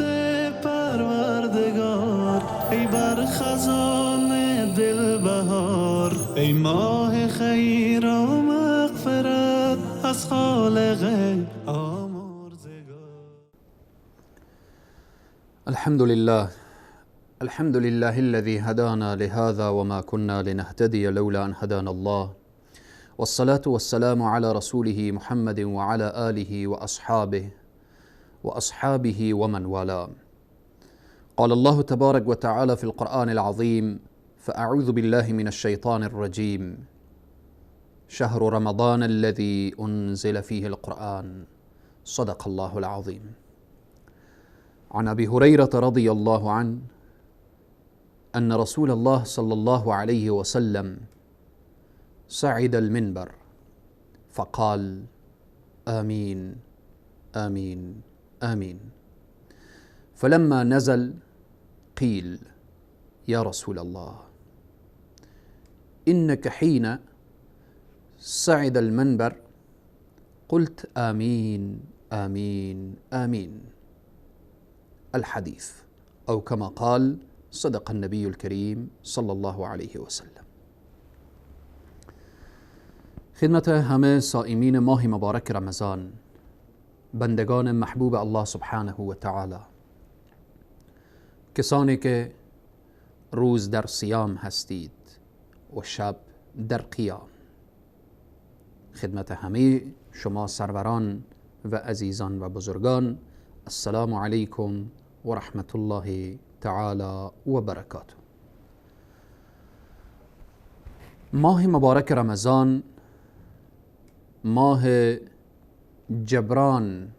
رحمت پروردگار، ای بر خزان دل بهار، ای ماه خیر و مغفرت از خالق آمرزگار. الحمد لله الذي هدانا لهذا وما كنا لنهتدي لولا أن هدانا الله، والصلاة والسلام على رسوله محمد وعلى آله وأصحابه ومن والاه. قال الله تبارك وتعالى في القرآن العظيم: فأعوذ بالله من الشيطان الرجيم، شهر رمضان الذي أنزل فيه القرآن، صدق الله العظيم. عن أبي هريرة رضي الله عنه أن رسول الله صلى الله عليه وسلم صعد المنبر فقال: آمين آمين آمين. فلما نزل قيل: يا رسول الله، إنك حين صعد المنبر قلت آمين آمين آمين. الحديث، أو كما قال صدق النبي الكريم صلى الله عليه وسلم. خدمت همه صائمین ماه مبارک رمضان، بندگان محبوب الله سبحانه و تعالی، کسانی که روز در صیام هستید و شب در قیام، خدمت همه شما سروران و عزیزان و بزرگان، السلام علیکم و رحمت الله تعالی و برکاته. ماه مبارک رمضان ماه جبران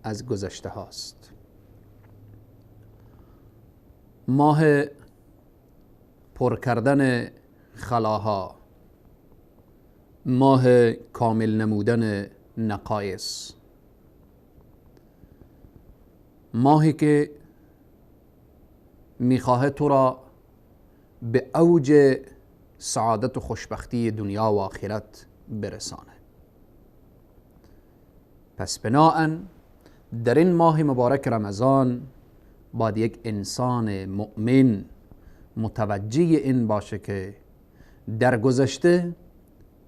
از گذشته هاست، ماه پر کردن خلاها، ماه کامل نمودن نقایص، ماهی که میخواهد تو را به اوج سعادت و خوشبختی دنیا و آخرت برسانه. پس بناءً در این ماه مبارک رمضان باید یک انسان مؤمن متوجه این باشه که در گذشته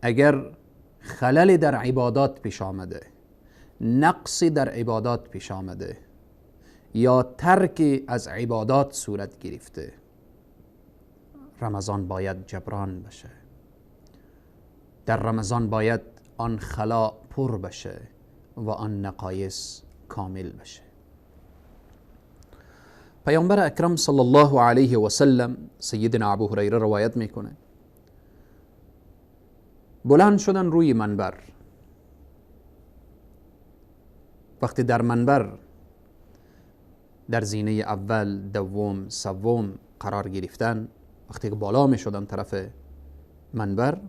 اگر خلل در عبادات پیش آمده، نقصی در عبادات پیش آمده یا ترک از عبادات صورت گرفته، رمضان باید جبران بشه. در رمضان باید آن خلا پر بشه و آن نقایص کامل بشه. پیامبر اکرم صلی الله علیه و سلم، سیدنا ابو هریره روایت میکنه، بلند شدن روی منبر. وقتی در منبر در زینه اول، دوم، سوم قرار گرفتن، وقتی که بالا می شدن طرف منبر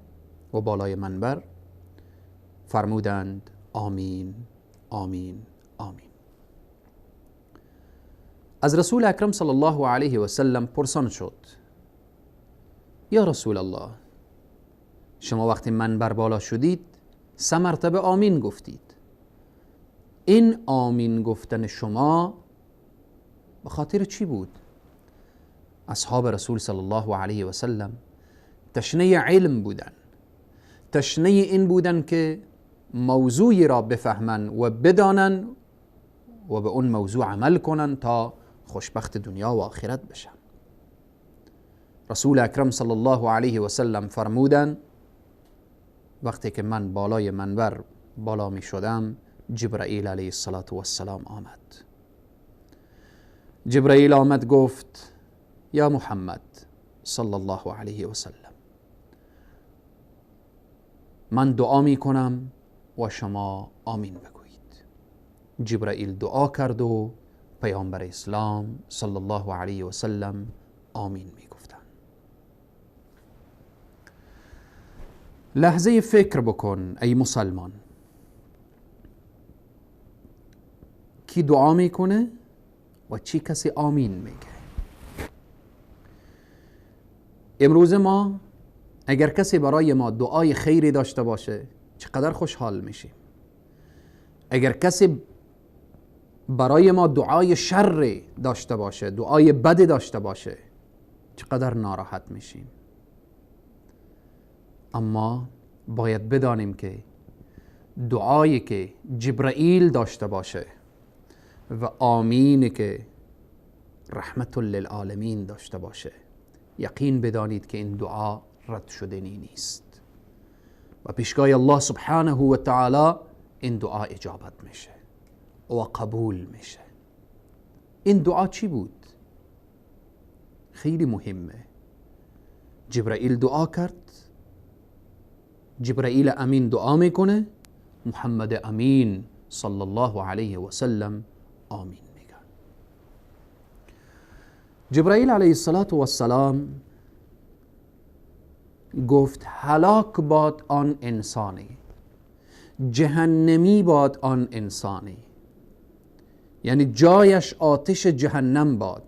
و بالای منبر فرمودند: آمین آمین آمین. از رسول اکرم صلی الله علیه و سلم پرسان شد: یا رسول الله، شما وقتی منبر بالا شدید 3 مرتبه آمین گفتید، این آمین گفتن شما به خاطر چی بود؟ اصحاب رسول صلی الله علیه و سلم تشنه علم بودن، تشنه این بودن که موضوعی را بفهمن و بدانن و به اون موضوع عمل کنن تا خوشبخت دنیا و آخرت بشن. رسول اکرم صلی الله علیه و سلم فرمودن: وقتی که من بالای منبر بالا می شدم، جبرائیل علیه السلام آمد. جبرائیل آمد گفت: یا محمد صلی الله علیه و سلم، من دعا می کنم و شما آمین بگویید. جبرائیل دعا کرد و پیامبر اسلام صلی الله علیه و سلم آمین می گفتن. لحظه فکر بکن ای مسلمان، کی دعا میکنه و چی کسی آمین میگه. امروز ما اگر کسی برای ما دعای خیری داشته باشه چقدر خوشحال میشیم. اگر کسی برای ما دعای شر داشته باشه، دعای بد داشته باشه، چقدر ناراحت میشیم. اما باید بدانیم که دعایی که جبرائیل داشته باشه و آمین که رحمت للعالمین داشته باشه، یقین بدانید که این دعا رد شدنی نیست و پیشگاه الله سبحانه و تعالی این دعا اجابت میشه و قبول میشه. این دعا چی بود؟ خیلی مهمه. جبرائیل دعا کرد، جبرائیل امین دعا میکنه، محمد امین صلی الله علیه و سلم آمین میگه. جبرائیل علیه السلام گفت هلاک باد آن انسانی، جهنمی باد آن انسانی، یعنی جایش آتش جهنم باد،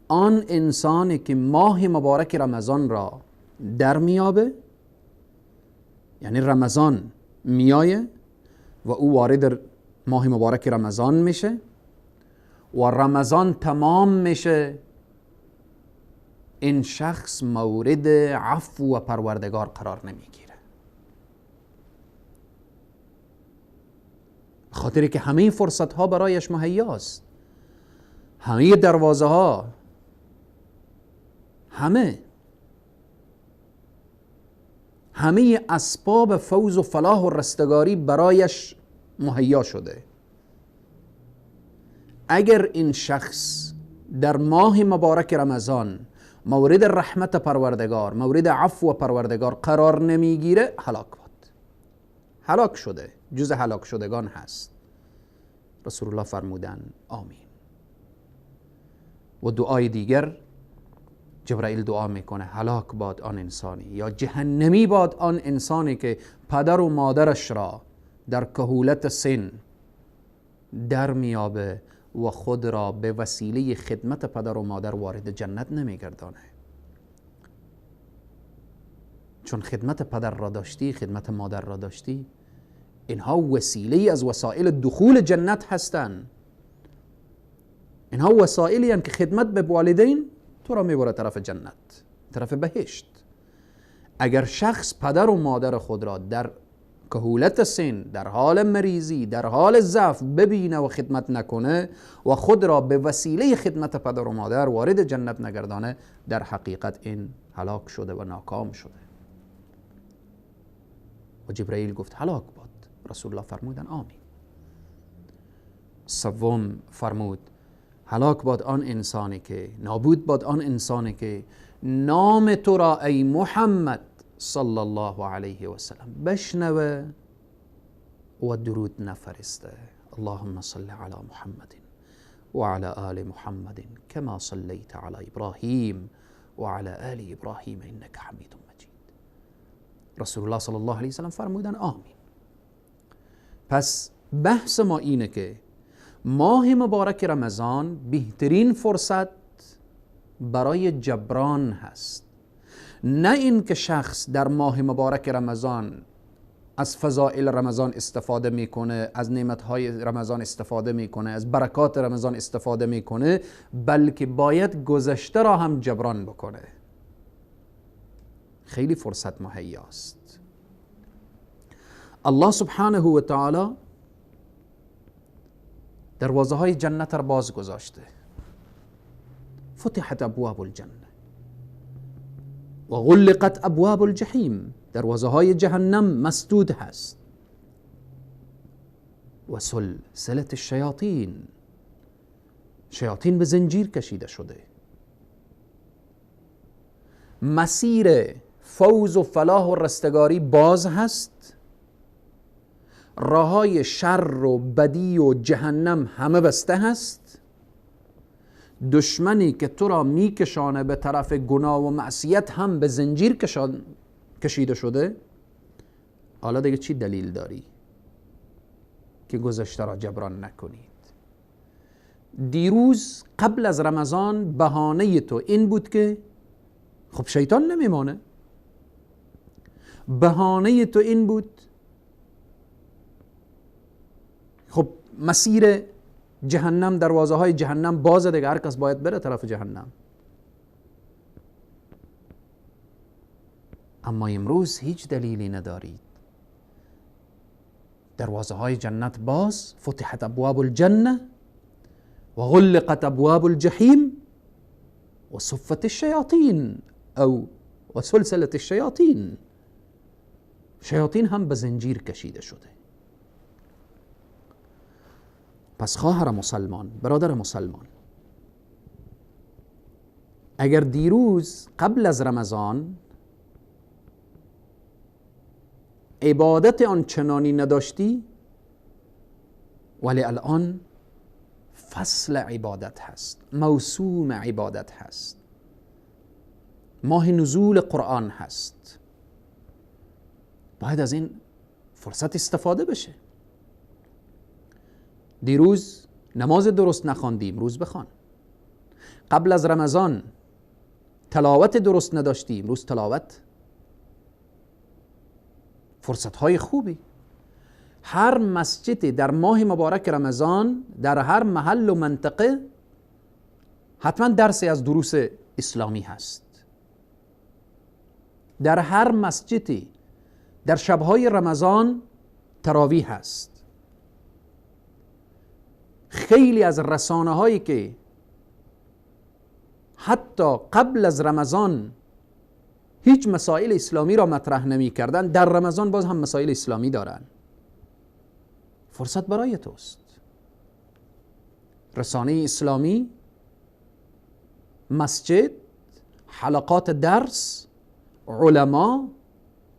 آن انسانی که ماه مبارک رمضان را در میابه، یعنی رمضان میایه و او وارد ماه مبارک رمضان میشه و رمضان تمام میشه، این شخص مورد عفو و پروردگار قرار نمیگیره، خاطری که همه فرصت ها برایش مهیاست، همه دروازه ها، همه اسباب فوز و فلاح و رستگاری برایش مهیا شده. اگر این شخص در ماه مبارک رمضان مورد رحمت پروردگار، مورد عفو پروردگار قرار نمیگیره، هلاک بود، هلاک شده، جز هلاک شدگان هست. رسول الله فرمودن آمین. و دعای دیگر جبرائیل دعا میکنه هلاک باد آن انسانی یا جهنمی باد آن انسانی که پدر و مادرش را در کهولت سن در میابه و خود را به وسیله خدمت پدر و مادر وارد جنت نمیگردانه. چون خدمت پدر را داشتی، خدمت مادر را داشتی، اینها وسیله از وسایل دخول جنت هستند. اینها وسایلی هستند که خدمت به والدین تو را میبره طرف جنت، طرف بهشت. اگر شخص پدر و مادر خود را در کهولت سن، در حال مریضی، در حال ضعف ببینه و خدمت نکنه و خود را به وسیله خدمت پدر و مادر وارد جنت نگردانه، در حقیقت این هلاک شده و ناکام شده. و جبرائیل گفت هلاک باد. رسول الله فرمودن آمین. سوم فرمود هلاک باد آن انسانی که، نابود باد آن انسانی که نام تو را ای محمد صلی الله علیه و سلم بشنوه و درود نفرسته. اللهم صل علی محمد و علی آل محمد کما صلیت علی ابراهیم و علی آل ابراهیم انک حمید مجید. رسول الله صلی الله علیه و سلم فرمودن آمین. پس بحث ما اینه که ماه مبارک رمضان بهترین فرصت برای جبران هست، نه این که شخص در ماه مبارک رمضان از فضائل رمضان استفاده میکنه، از نعمتهای رمضان استفاده میکنه، از برکات رمضان استفاده میکنه، بلکه باید گذشته را هم جبران بکنه. خیلی فرصت مهیاست. الله سبحانه و تعالی دروازه های جنت را باز گذاشته، فتحت ابواب الجنه و غلقت ابواب الجحیم، دروازه های جهنم مسدود هست. و سلسله الشیاطین، شیاطین به زنجیر کشیده شده. مسیر فوز و فلاح و رستگاری باز هست، راههای شر و بدی و جهنم همه بسته هست. دشمنی که تو را میکشانه به طرف گناه و معصیت هم به زنجیر کشیده شده. حالا دیگه چی دلیل داری که گذشته را جبران نکنید؟ دیروز قبل از رمضان بهانه تو این بود که خب شیطان نمیمانه، بهانه تو این بود خب مسیر جهنم، دروازه های جهنم بازه دیگه، هر کس باید بره طرف جهنم. اما امروز هیچ دلیلی ندارید. دروازه های جنت باز، فتحت ابواب الجنه و غلقت ابواب الجحیم و صفت الشیاطین او و سلسله الشیاطین. شیاطین هم به زنجیر کشیده شده. پس خواهر مسلمان، برادر مسلمان، اگر دیروز قبل از رمضان عبادت آنچنانی نداشتی، ولی الان فصل عبادت هست، موسوم عبادت هست، ماه نزول قرآن هست، باید از این فرصت استفاده بشه. دیروز نماز درست نخواندی، امروز بخوان. قبل از رمضان تلاوت درست نداشتی، امروز تلاوت. فرصت های خوبی. هر مسجدی در ماه مبارک رمضان در هر محل و منطقه حتما درسی از دروس اسلامی هست. در هر مسجدی در شبهای رمضان تراویح هست. خیلی از رسانه هایی که حتی قبل از رمضان هیچ مسائل اسلامی را مطرح نمی کردن، در رمضان باز هم مسائل اسلامی دارن. فرصت برای توست. رسانه اسلامی، مسجد، حلقات درس، علما،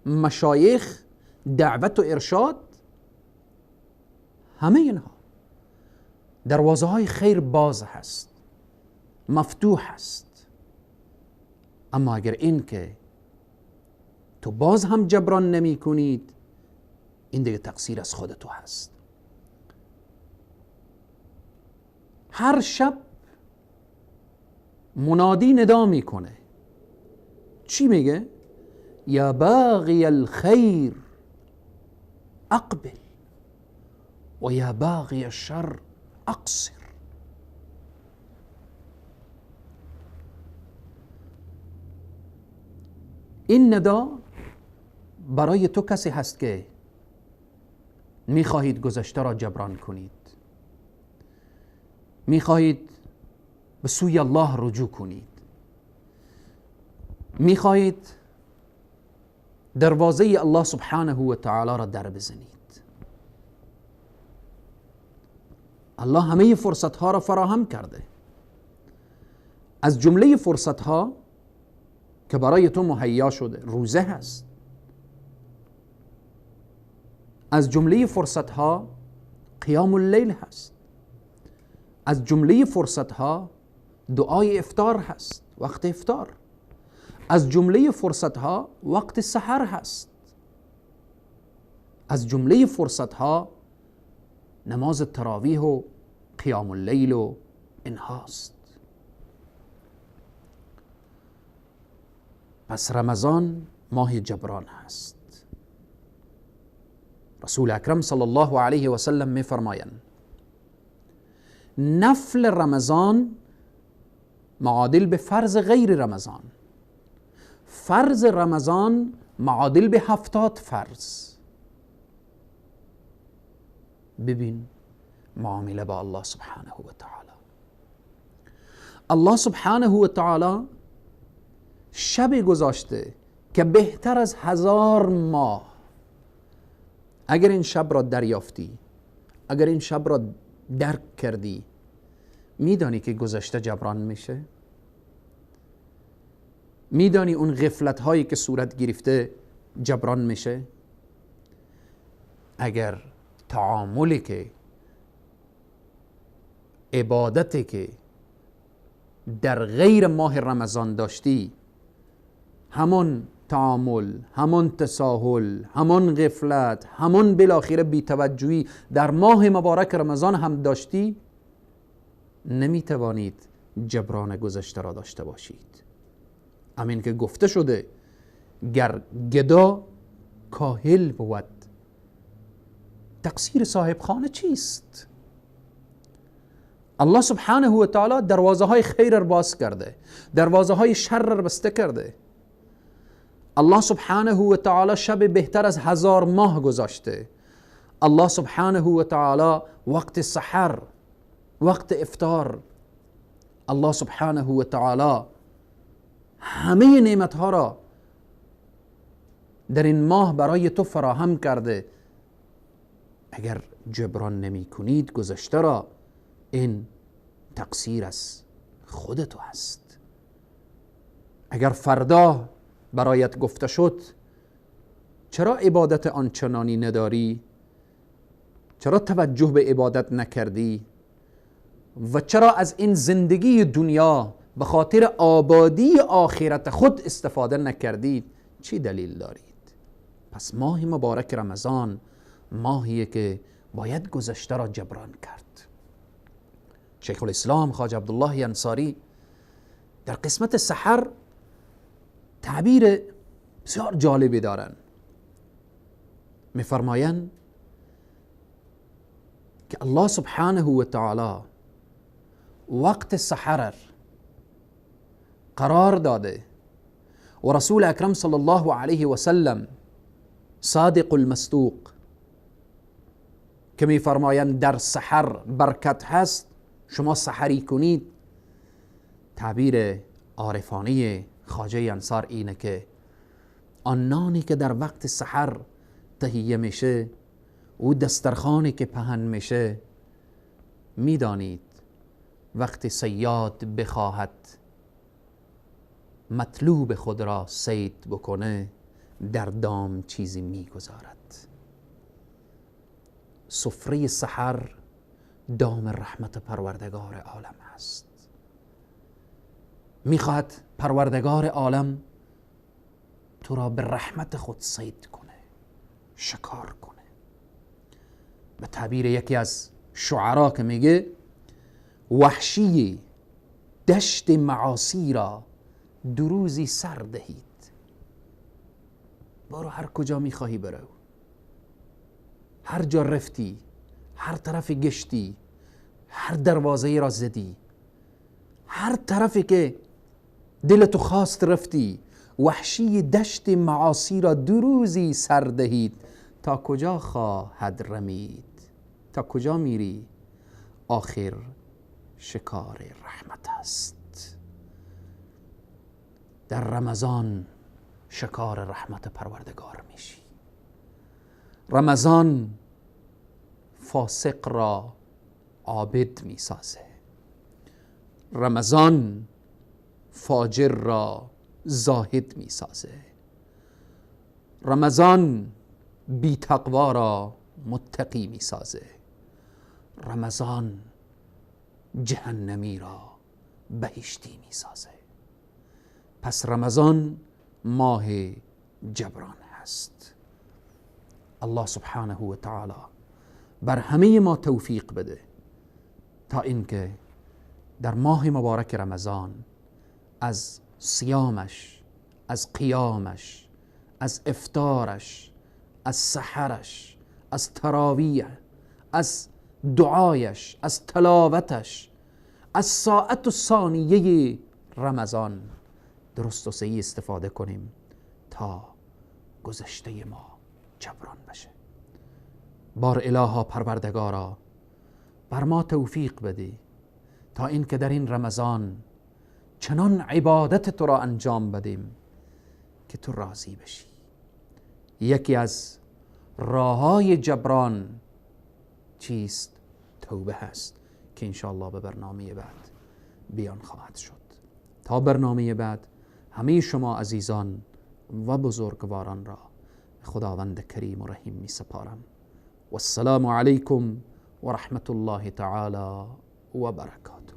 مشایخ، دعوت و ارشاد، همه اینها دروازه های خیر باز هست، مفتوح هست. اما اگر این که تو باز هم جبران نمی کنید، این دیگه تقصیر از خود تو هست. هر شب منادی ندا میکنه. چی میگه؟ یا باغی الخیر اقبل و یا باغی الشر اقصر. این ندا برای تو کسی هست که میخواهید گذشته را جبران کنید، میخواهید به سوی الله رجوع کنید، میخواهید دروازه الله سبحانه و تعالی را در بزنید. الله همه فرصت ها را فراهم کرده. از جمله فرصت ها که برای تو مهیا شده روزه هست. از جمله فرصت ها قیام اللیل هست. از جمله فرصت ها دعای افطار هست، وقت افطار. از جمله فرصت ها وقت سحر هست. از جمله فرصت ها نماز تراویح و قیام اللیل و اینهاست. پس رمضان ماه جبران هست. رسول اکرم صلی الله علیه و سلم می فرمایند نفل رمضان معادل به فرض غیر رمضان، فرض رمضان معادل به 70 فرض. ببین معامله با الله سبحانه و تعالی. الله سبحانه و تعالی شب گذاشته که بهتر از 1000 ماه. اگر این شب را دریافتی، اگر این شب را درک کردی، میدانی که گذشته جبران میشه؟ میدانی اون غفلت هایی که صورت گرفته جبران میشه؟ اگر تعاملی که عبادتی که در غیر ماه رمضان داشتی، همون تعامل، همون تساهل، همون غفلت، همون بالاخره بی‌توجهی در ماه مبارک رمضان هم داشتی، نمیتوانید جبران گذشته را داشته باشید. همین که گفته شده گر گدا کاهل بود، تقصیر صاحب خانه چیست؟ الله سبحانه و تعالی دروازه های خیر را باز کرده، دروازه های شر را بسته کرده. الله سبحانه و تعالی شب بهتر از 1000 ماه گذاشته. الله سبحانه و تعالی وقت سحر، وقت افطار، الله سبحانه و تعالی همه نعمت ها را در این ماه برای تو فراهم کرده. اگر جبران نمی کنید گذشته را، این تقصیر از خود تو است. اگر فردا برایت گفته شد چرا عبادت آنچنانی نداری؟ چرا توجه به عبادت نکردی؟ و چرا از این زندگی دنیا به خاطر آبادی آخرت خود استفاده نکردید؟ چی دلیل دارید؟ پس ماه مبارک رمضان ماهیه که باید گذشته را جبران کرد. شیخ الاسلام خواجه عبدالله انصاری در قسمت سحر تعبیر بسیار جالبی دارن. میفرمایند که الله سبحانه و تعالی وقت سحر قرار داده و رسول اکرم صلی الله علیه و سلم صادق المصدوق که میفرمایند در سحر برکت هست، شما سحری کنید. تعبیر عارفانه خواجه انصار اینه که آن نانی که در وقت سحر تهیه میشه و دسترخوانی که پهن میشه، میدانید وقتی صیاد بخواهد مطلوب خود را صید بکنه در دام چیزی میگذارد. سفره سحر دام رحمت پروردگار عالم است. میخواهد پروردگار عالم تو را به رحمت خود صید کنه، شکار کنه. به تعبیر یکی از شعرا که میگه وحشی دشت معاصی را 2 روزی سر دهید. برو هر کجا میخواهی برو، هر جا رفتی، هر طرف گشتی، هر دروازه را زدی، هر طرفی که دلتو خواست رفتی. وحشی دشت معاصی را 2 روزی سر دهید. تا کجا خواهد رمید؟ تا کجا میری؟ آخر شکار رحمت است. در رمضان شکار رحمت پروردگار میشی. رمضان فاسق را عابد میسازه. رمضان فاجر را زاهد میسازه. رمضان بی تقوا را متقی میسازه. رمضان جهنمی را بهشتی میسازه. پس رمضان ماه جبران هست. الله سبحانه و تعالی بر همه ما توفیق بده تا اینکه در ماه مبارک رمضان از صیامش، از قیامش، از افطارش، از سحرش، از تراویح، از دعایش، از تلاوتش، از ساعت و ثانیه رمضان درست و صحیح استفاده کنیم تا گذشته ما جبران بشه. بار الها پروردگارا بر ما توفیق بده تا اینکه در این رمضان چنان عبادت تو را انجام بدیم که تو راضی بشی. یکی از راههای جبران چیست؟ توبه هست که انشاءالله به برنامه بعد بیان خواهد شد. تا برنامه بعد همه شما عزیزان و بزرگواران را خداوند کریم و رحیم می سپارم. والسلام علیکم و رحمت الله تعالی و برکاته.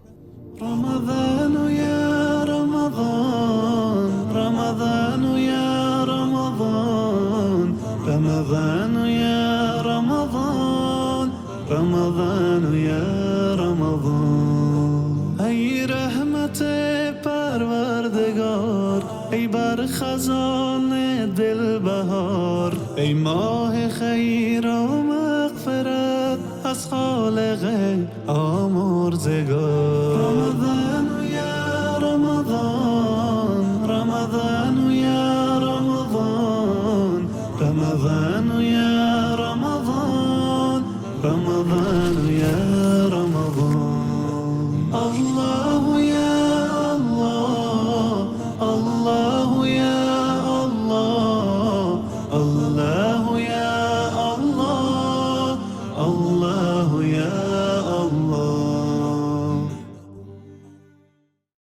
رمضان يا رمضان، رمضان يا رمضان، رمضان يا رمضان، رمضان يا رمضان. ای رحمت پروردگار، ای بر خزان دل بهار، ای ماه خیر و مغفرت، از خالق آمرزگار. رمضان یا رمضان، رمضان یا رمضان، رمضان یا رمضان، رمضان یا